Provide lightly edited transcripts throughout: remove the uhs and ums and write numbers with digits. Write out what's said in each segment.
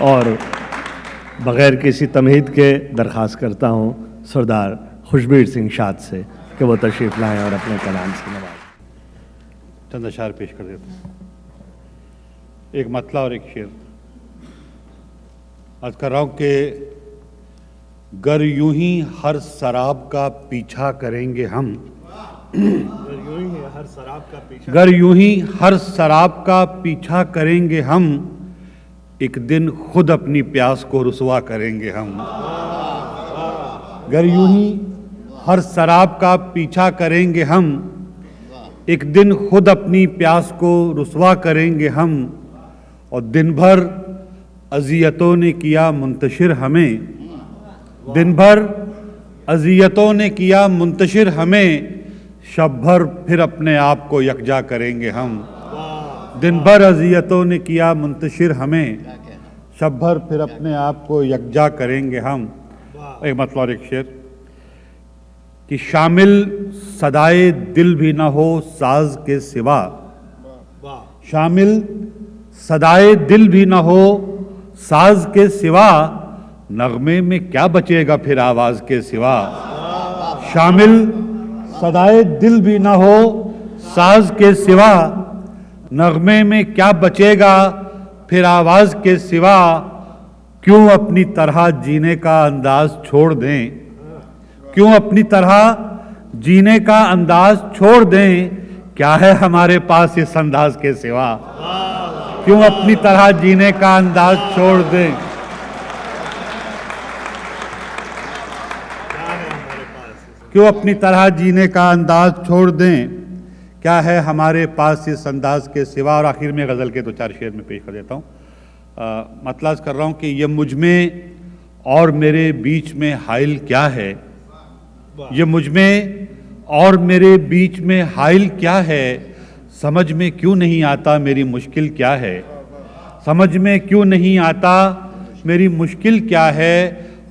और बग़ैर किसी तमहीद के दरख्वास्त करता हूँ सरदार खुशबीर सिंह शाद से कि वो तशरीफ़ लाएँ और अपने कलाम से नवाज़ें। चंद अशार पेश कर देता हूँ, एक मतला और एक शेर। अर्ज़ कर रहा हूँ कि गर यूं ही हर शराब का पीछा करेंगे हम, गर यूं ही हर शराब का पीछा करेंगे हम, एक दिन खुद अपनी प्यास को रुसवा करेंगे हम। गर यूं ही हर शराब का पीछा करेंगे हम, एक दिन खुद अपनी प्यास को रुसवा करेंगे हम। और दिन भर अज़ियतों ने किया मुंतशिर हमें, दिन भर अज़ियतों ने किया मुंतशिर हमें, शब भर फिर अपने आप को यकजा करेंगे हम। दिन भर अज़ियतों ने किया मुंतशिर हमें, शब भर फिर अपने आप को यकजा करेंगे हम। एक मतलब और एक शेर कि शामिल सदाए दिल भी ना हो साज के सिवा, शामिल सदाए दिल भी ना हो साज के सिवा, नगमे में क्या बचेगा फिर आवाज के सिवा। शामिल सदाए दिल भी ना हो साज के सिवा, नगमे में क्या बचेगा फिर आवाज के सिवा। क्यों अपनी तरह जीने का अंदाज छोड़ दें, क्यों अपनी तरह जीने का अंदाज छोड़ दें, क्या है हमारे पास इस अंदाज के सिवा। क्यों अपनी तरह जीने का अंदाज छोड़ दें, क्यों अपनी तरह जीने का अंदाज छोड़ दें, क्या है हमारे पास इस अंदाज के सिवा। और आखिर में गज़ल के दो चार शेर में पेश कर देता हूँ। मतलब कर रहा हूँ कि ये मुझ में और मेरे बीच में हाइल क्या है, ये मुझ में और मेरे बीच में हाइल क्या है, समझ में क्यों नहीं आता मेरी मुश्किल क्या है, समझ में क्यों नहीं आता मेरी मुश्किल क्या है।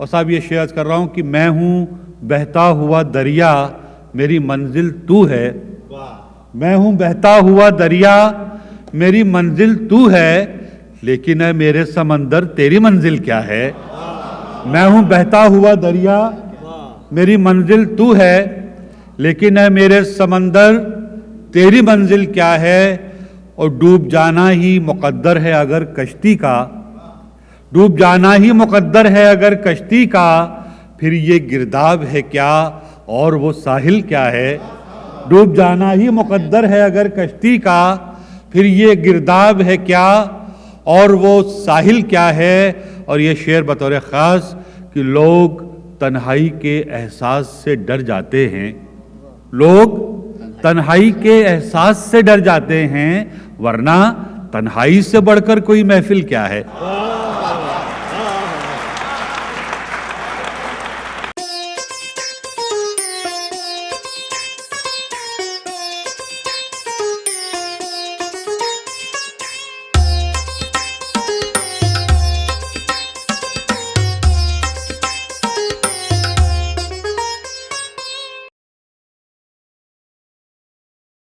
और साहब ये शेर कर रहा हूँ कि मैं हूँ बहता हुआ दरिया, मेरी मंजिल तू है, मैं हूँ बहता हुआ दरिया, मेरी मंजिल तू है, लेकिन है मेरे समंदर तेरी मंजिल क्या है। मैं हूँ बहता हुआ दरिया, मेरी मंजिल तू है, लेकिन है मेरे समंदर तेरी मंजिल क्या है। और डूब जाना ही मुकद्दर है अगर कश्ती का, डूब जाना ही मुकद्दर है अगर कश्ती का, फिर ये गिरदाब है क्या और वो साहिल क्या है। डूब जाना ही मुकद्दर है अगर कश्ती का, फिर ये गिरदाब है क्या और वो साहिल क्या है। और ये शेर बतौर ख़ास कि लोग तन्हाई के एहसास से डर जाते हैं, लोग तन्हाई के एहसास से डर जाते हैं, वरना तन्हाई से बढ़कर कोई महफिल क्या है।